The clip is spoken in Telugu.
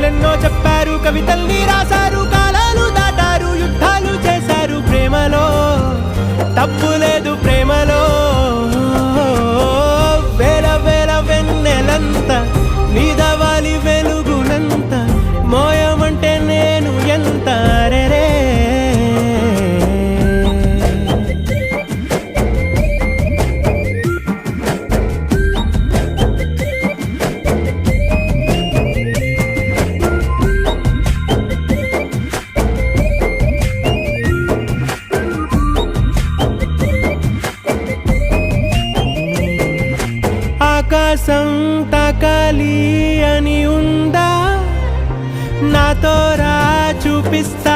కథలెన్నో చెప్పారు, కవితల్ని రాశారు, కాలాలు దాటారు, యుద్ధాలు చేశారు. ప్రేమలో తప్పు లేదు, ప్రేమలో వేల వేల వెన్నెలంత నీదవాలి వెలుగునంత, మోయమంటే నేను ఎంత రే. ఆకాశం తాకాలి అని ఉందా, నాతో రా చూపిస్తా